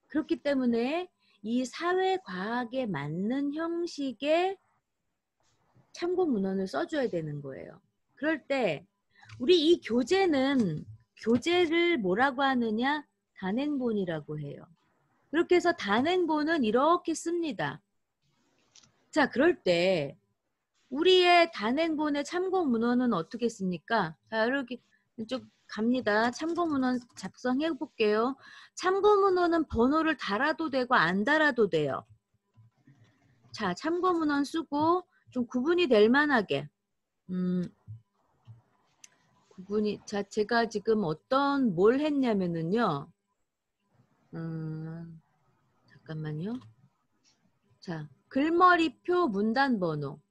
그렇기 때문에 이 사회과학에 맞는 형식의 참고문헌을 써줘야 되는 거예요. 그럴 때 우리 이 교재를 뭐라고 하느냐? 단행본이라고 해요. 그렇게 해서 단행본은 이렇게 씁니다. 자, 그럴 때 우리의 단행본의 참고문헌은 어떻게 씁니까? 자, 이렇게 쭉 갑니다. 참고문헌 작성해 볼게요. 참고문헌은 번호를 달아도 되고 안 달아도 돼요. 자, 참고문헌 쓰고 좀 구분이 될 만하게 자, 제가 지금 뭘 했냐면은요. 잠깐만요. 자, 글머리표 문단번호.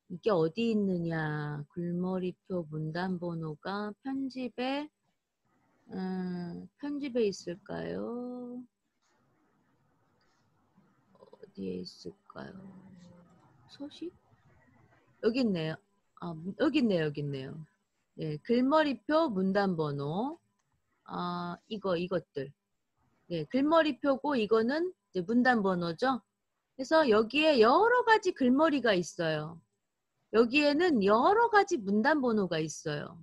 이게 어디 있느냐. 글머리표 문단번호가 편집에 있을까요? 어디에 있을까요? 서식? 여기 있네요. 여기 있네요. 네, 글머리표 문단번호. 이것들. 네, 글머리표고 이거는 이제 문단번호죠. 그래서 여기에 여러 가지 글머리가 있어요. 여기에는 여러 가지 문단번호가 있어요.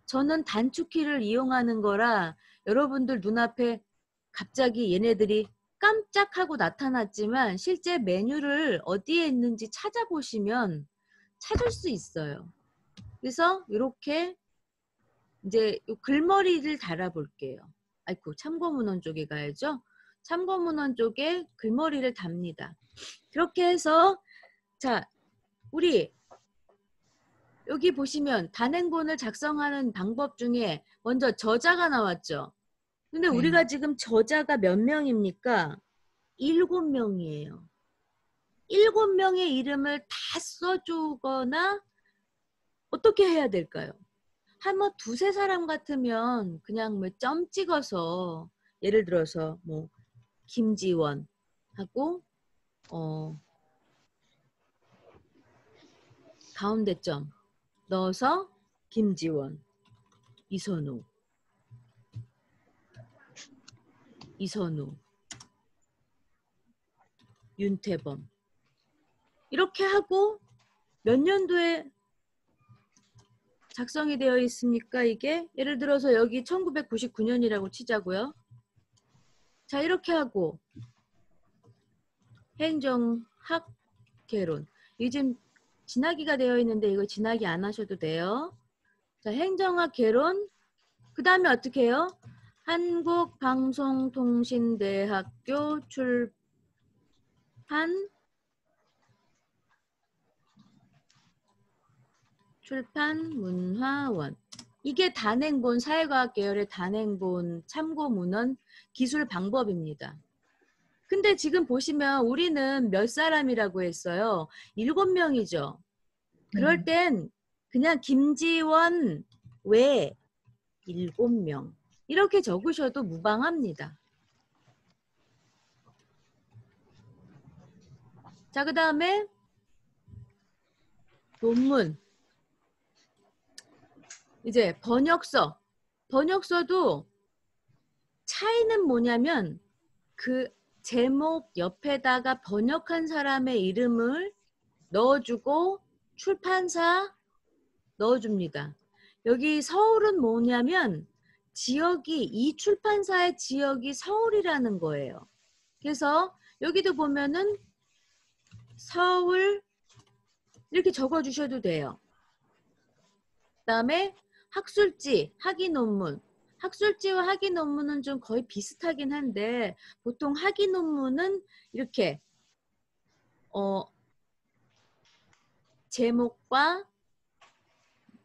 저는 단축키를 이용하는 거라 여러분들 눈앞에 갑자기 얘네들이 깜짝하고 나타났지만 실제 메뉴를 어디에 있는지 찾아보시면 찾을 수 있어요. 그래서 이렇게 이제 요 글머리를 달아볼게요. 아이고, 참고문헌 쪽에 가야죠. 참고문헌 쪽에 글머리를 답니다. 그렇게 해서 자, 우리 여기 보시면 단행본을 작성하는 방법 중에 먼저 저자가 나왔죠. 근데 네. 우리가 지금 저자가 몇 명입니까? 7명이에요. 7명의 이름을 다 써주거나 어떻게 해야 될까요? 한 뭐 두세 사람 같으면 그냥 뭐 점 찍어서 예를 들어서 뭐 김지원 하고 가운데 점 넣어서 김지원, 이선우, 윤태범 이렇게 하고 몇 년도에 작성이 되어 있습니까? 이게 예를 들어서 여기 1999년이라고 치자고요. 자, 이렇게 하고 행정학 개론 이게 지금 진학이가 되어 있는데 이거 진학이 안 하셔도 돼요. 자, 행정학 개론 그 다음에 어떻게 해요? 한국방송통신대학교 출판문화원 이게 단행본 사회과학 계열의 단행본 참고문헌 기술 방법입니다. 근데 지금 보시면 우리는 몇 사람이라고 했어요? 7명이죠. 그럴 땐 그냥 김지원 외 7명 이렇게 적으셔도 무방합니다. 자, 그 다음에 논문 이제 번역서도 차이는 뭐냐면 그 제목 옆에다가 번역한 사람의 이름을 넣어주고 출판사 넣어줍니다. 여기 서울은 뭐냐면 지역이 이 출판사의 지역이 서울이라는 거예요. 그래서 여기도 보면은 서울 이렇게 적어주셔도 돼요. 그 다음에 학술지, 학위 논문. 학술지와 학위 논문은 좀 거의 비슷하긴 한데 보통 학위 논문은 이렇게 제목과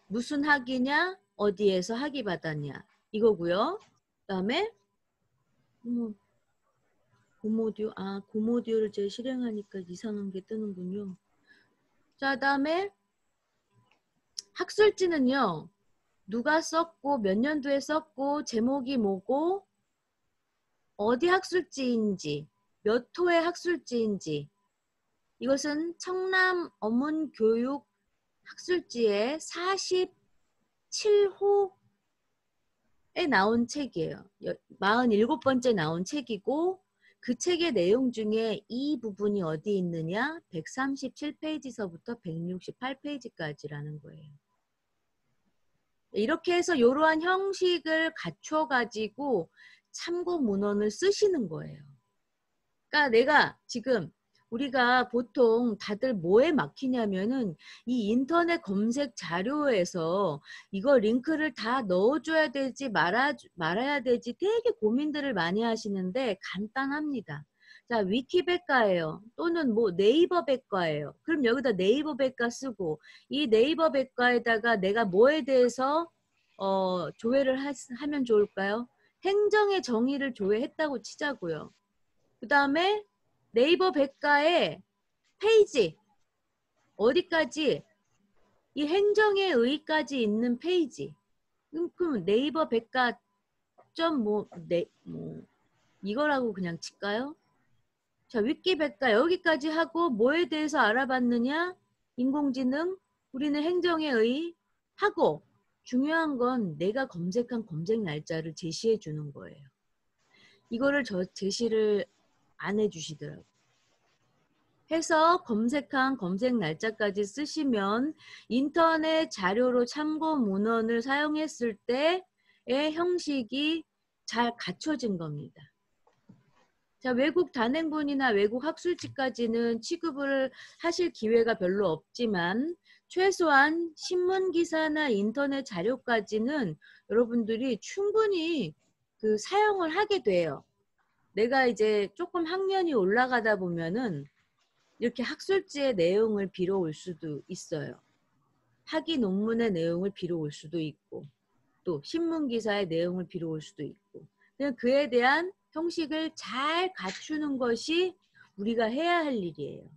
무슨 학위냐, 어디에서 학위 받았냐 이거고요. 그 다음에 고모듀, 고모듀를 제가 실행하니까 이상한 게 뜨는군요. 자, 다음에 학술지는요. 누가 썼고 몇 년도에 썼고 제목이 뭐고 어디 학술지인지 몇 호의 학술지인지 이것은 청남 어문교육 학술지의 47호에 나온 책이에요. 47번째 나온 책이고 그 책의 내용 중에 이 부분이 어디 있느냐 137페이지서부터 168페이지까지라는 거예요. 이렇게 해서 이러한 형식을 갖춰가지고 참고 문헌을 쓰시는 거예요. 그러니까 내가 지금 우리가 보통 다들 뭐에 막히냐면은 이 인터넷 검색 자료에서 이거 링크를 다 넣어줘야 될지 말아야 될지 되게 고민들을 많이 하시는데 간단합니다. 자, 위키백과예요. 또는 뭐 네이버 백과예요. 그럼 여기다 네이버 백과 쓰고 이 네이버 백과에다가 내가 뭐에 대해서 조회를 하면 좋을까요? 행정의 정의를 조회했다고 치자고요. 그 다음에 네이버 백과의 페이지 어디까지 이 행정의 의까지 있는 페이지 그럼 네이버 백과 이거라고 그냥 칠까요? 자, 위키백과 여기까지 하고 뭐에 대해서 알아봤느냐? 인공지능, 우리는 행정의 의 하고 중요한 건 내가 검색한 검색 날짜를 제시해 주는 거예요. 이거를 제시를 안 해주시더라고요. 해서 검색한 검색 날짜까지 쓰시면 인터넷 자료로 참고 문헌을 사용했을 때의 형식이 잘 갖춰진 겁니다. 자, 외국 단행본이나 외국 학술지까지는 취급을 하실 기회가 별로 없지만 최소한 신문 기사나 인터넷 자료까지는 여러분들이 충분히 그 사용을 하게 돼요. 내가 이제 조금 학년이 올라가다 보면은 이렇게 학술지의 내용을 빌어올 수도 있어요. 학위 논문의 내용을 빌어올 수도 있고 또 신문 기사의 내용을 빌어올 수도 있고 그에 대한 형식을 잘 갖추는 것이 우리가 해야 할 일이에요.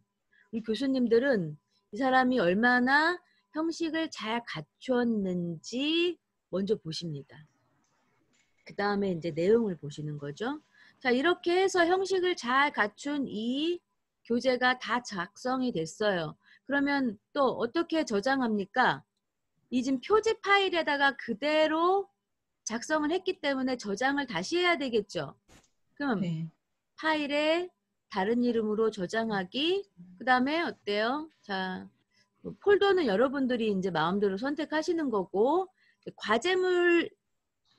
우리 교수님들은 이 사람이 얼마나 형식을 잘 갖췄는지 먼저 보십니다. 그 다음에 이제 내용을 보시는 거죠. 자, 이렇게 해서 형식을 잘 갖춘 이 교재가 다 작성이 됐어요. 그러면 또 어떻게 저장합니까? 이 지금 표지 파일에다가 그대로 작성을 했기 때문에 저장을 다시 해야 되겠죠. 그럼 네. 파일에 다른 이름으로 저장하기, 그 다음에 어때요? 자, 폴더는 여러분들이 이제 마음대로 선택하시는 거고, 과제물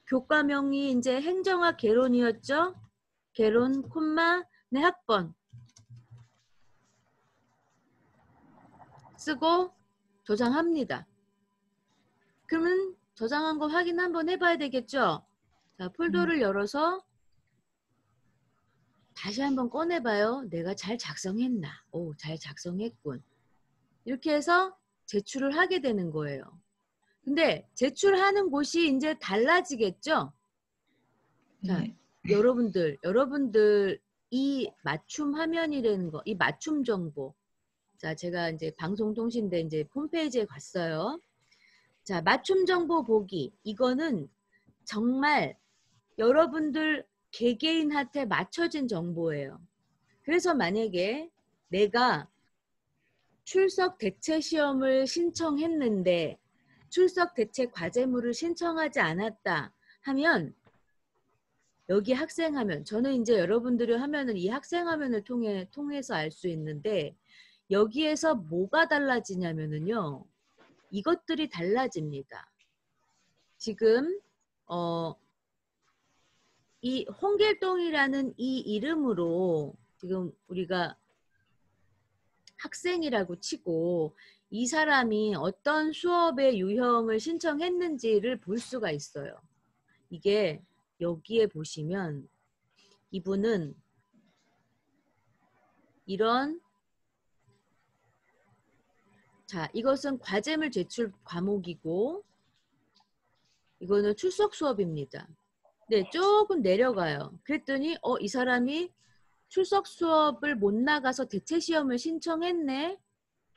교과명이 이제 행정학 개론이었죠? 개론, 콤마, 네, 학번. 쓰고 저장합니다. 그러면 저장한 거 확인 한번 해봐야 되겠죠? 자, 폴더를 열어서 다시 한번 꺼내봐요. 내가 잘 작성했나? 오, 잘 작성했군. 이렇게 해서 제출을 하게 되는 거예요. 근데 제출하는 곳이 이제 달라지겠죠? 자, 네. 여러분들 이 맞춤 화면이라는 거, 이 맞춤 정보. 자, 제가 이제 방송통신대 이제 홈페이지에 갔어요. 자, 맞춤 정보 보기. 이거는 정말 여러분들 개개인한테 맞춰진 정보예요. 그래서 만약에 내가 출석 대체 시험을 신청했는데 출석 대체 과제물을 신청하지 않았다 하면 여기 학생화면, 저는 이제 여러분들이 하면은 이 학생화면을 통해서 알 수 있는데 여기에서 뭐가 달라지냐면은요. 이것들이 달라집니다. 지금 이 홍길동이라는 이 이름으로 지금 우리가 학생이라고 치고 이 사람이 어떤 수업의 유형을 신청했는지를 볼 수가 있어요. 이게 여기에 보시면 이분은 이런 자, 이것은 과제물 제출 과목이고 이거는 출석 수업입니다. 네, 조금 내려가요. 그랬더니 이 사람이 출석 수업을 못 나가서 대체 시험을 신청했네.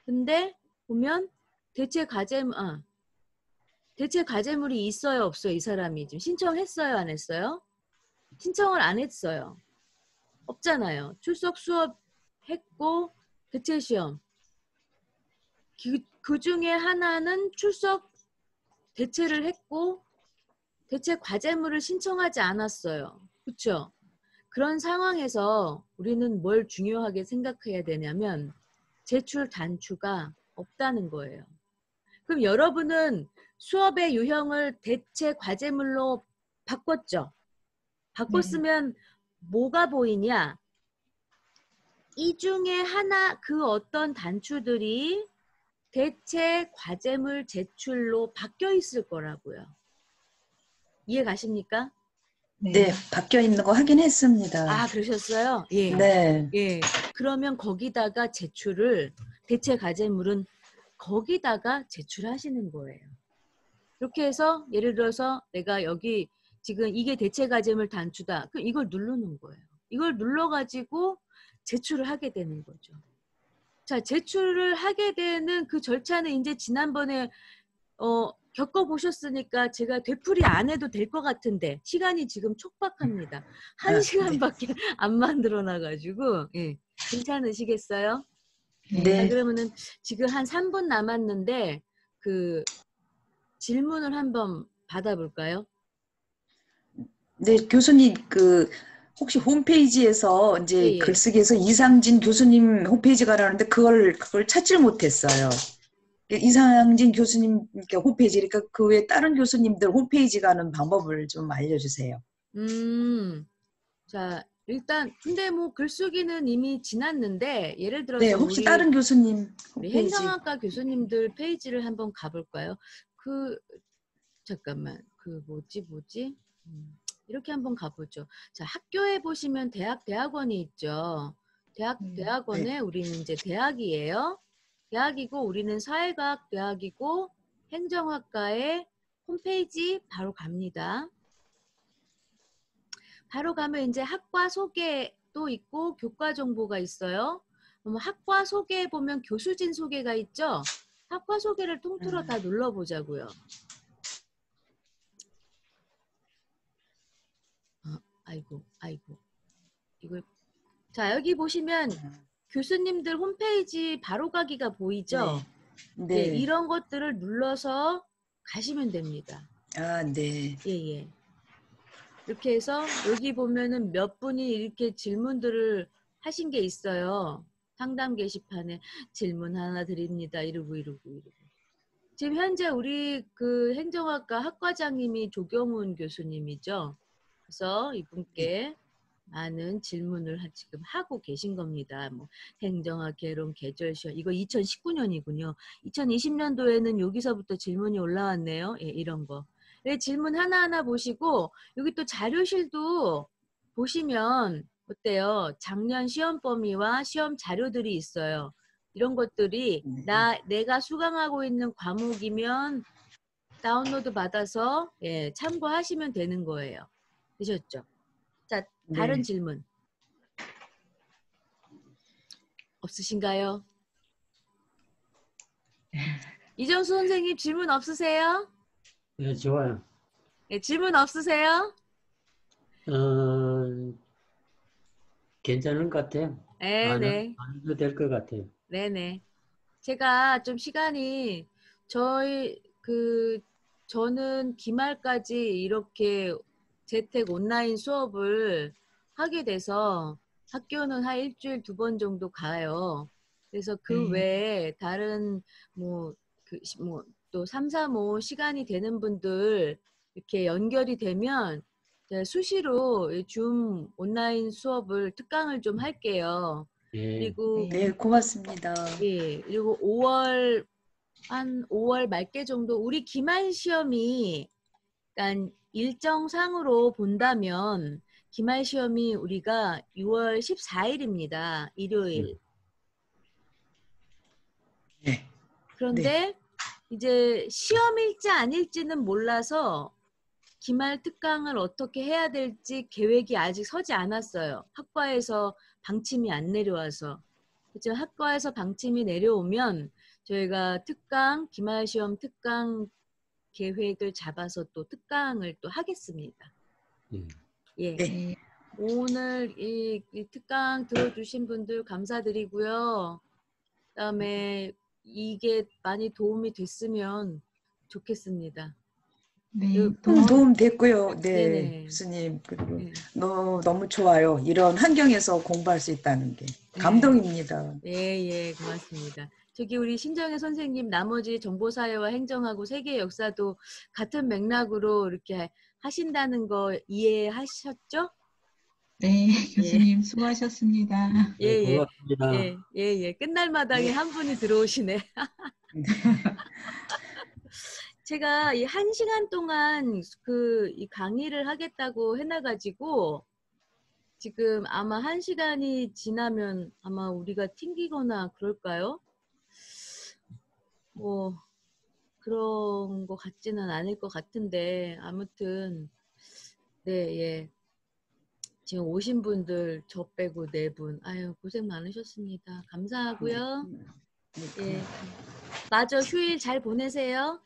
근데 보면 대체 과제물이 있어요, 없어요? 이 사람이 지금 신청했어요, 안 했어요? 신청을 안 했어요. 없잖아요. 출석 수업 했고 대체 시험. 그 중에 하나는 출석 대체를 했고 대체 과제물을 신청하지 않았어요. 그렇죠? 그런 상황에서 우리는 뭘 중요하게 생각해야 되냐면 제출 단추가 없다는 거예요. 그럼 여러분은 수업의 유형을 대체 과제물로 바꿨죠? 바꿨으면 뭐가 보이냐? 이 중에 하나 그 어떤 단추들이 대체 과제물 제출로 바뀌어 있을 거라고요. 이해 가십니까? 네, 바뀌어 있는 거 확인했습니다. 아, 그러셨어요? 예. 네. 예. 그러면 거기다가 제출을 대체 과제물은 거기다가 제출하시는 거예요. 이렇게 해서 예를 들어서 내가 여기 지금 이게 대체 과제물 단추다. 그럼 이걸 누르는 거예요. 이걸 눌러가지고 제출을 하게 되는 거죠. 자, 제출을 하게 되는 그 절차는 이제 지난번에 겪어보셨으니까 제가 되풀이 안 해도 될 것 같은데 시간이 지금 촉박합니다. 1시간밖에 안 만들어놔가지고 예, 괜찮으시겠어요? 네. 자, 그러면은 지금 한 3분 남았는데 그 질문을 한번 받아볼까요? 네, 교수님 혹시 홈페이지에서 이제 예. 글쓰기에서 이상진 교수님 홈페이지 가라는데 그걸 찾질 못했어요. 이상진 교수님 홈페이지니까 그 외에 다른 교수님들 홈페이지 가는 방법을 좀 알려주세요. 자, 일단 근데 뭐 글쓰기는 이미 지났는데 예를 들어서 네, 혹시 우리 다른 교수님 우리 홈페이지. 행정학과 교수님들 페이지를 한번 가볼까요? 그 잠깐만 그 뭐지? 이렇게 한번 가보죠. 자, 학교에 보시면 대학원이 있죠. 네. 대학원에 우리는 이제 대학이에요. 대학이고 우리는 사회과학 대학이고 행정학과의 홈페이지 바로 갑니다. 바로 가면 이제 학과 소개도 있고 교과 정보가 있어요. 그럼 학과 소개에 보면 교수진 소개가 있죠. 학과 소개를 통틀어 다 눌러보자고요. 아이고. 이걸 자, 여기 보시면 교수님들 홈페이지 바로 가기가 보이죠? 네. 예, 이런 것들을 눌러서 가시면 됩니다. 아, 네. 예. 이렇게 해서 여기 보면은 몇 분이 이렇게 질문들을 하신 게 있어요. 상담 게시판에 질문 하나 드립니다. 이러고. 지금 현재 우리 그 행정학과 학과장님이 조경훈 교수님이죠. 그래서 이분께 많은 질문을 지금 하고 계신 겁니다. 뭐 행정학 개론 계절 시험 이거 2019년이군요. 2020년도에는 여기서부터 질문이 올라왔네요. 예, 이런 거. 네, 질문 하나하나 보시고 여기 또 자료실도 보시면 어때요? 작년 시험 범위와 시험 자료들이 있어요. 이런 것들이 내가 수강하고 있는 과목이면 다운로드 받아서 예, 참고하시면 되는 거예요. 되셨죠? 자, 다른 네. 질문 없으신가요? 이정수 선생님 질문 없으세요? 네, 좋아요. 네, 질문 없으세요? 괜찮은 것 같아요. 네. 안 해도 될 것 같아요. 네네. 제가 좀 시간이 저는 기말까지 이렇게 재택 온라인 수업을 하게 돼서 학교는 한 일주일 2번 정도 가요. 그래서 그 외에 다른 또 3, 4, 5 시간이 되는 분들 이렇게 연결이 되면 제가 수시로 줌 온라인 수업을 특강을 좀 할게요. 예. 그리고 네, 고맙습니다. 예, 그리고 5월 말께 정도 우리 기말 시험이 그러니까 일정상으로 본다면 기말 시험이 우리가 6월 14일입니다. 일요일. 네. 그런데 이제 시험일지 아닐지는 몰라서 기말 특강을 어떻게 해야 될지 계획이 아직 서지 않았어요. 학과에서 방침이 안 내려와서. 그렇죠. 학과에서 방침이 내려오면 저희가 기말 시험 특강 계획을 잡아서 또 특강을 또 하겠습니다. 예. 네. 오늘 이 특강 들어주신 분들 감사드리고요. 그다음에 이게 많이 도움이 됐으면 좋겠습니다. 네, 도움 됐고요. 네, 네네. 교수님. 그리고 네. 너무 좋아요. 이런 환경에서 공부할 수 있다는 게 감동입니다. 예, 고맙습니다. 저기 우리 신정혜 선생님 나머지 정보사회와 행정하고 세계 역사도 같은 맥락으로 이렇게 하신다는 거 이해하셨죠? 네, 교수님 수고하셨습니다. 네, 고맙습니다. 예. 끝날 마당에 한 분이 들어오시네. 제가 이 1시간 동안 이 강의를 하겠다고 해놔가지고 지금 아마 1시간이 지나면 아마 우리가 튕기거나 그럴까요? 뭐 그런 것 같지는 않을 것 같은데 아무튼 네, 예. 지금 오신 분들 저 빼고 4분 아유 고생 많으셨습니다. 감사하고요. 예. 마저 휴일 잘 보내세요.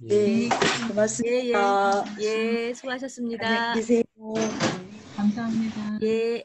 네, 고맙습니다. 예, 수고하셨습니다. 안녕히 계세요. 감사합니다. 예.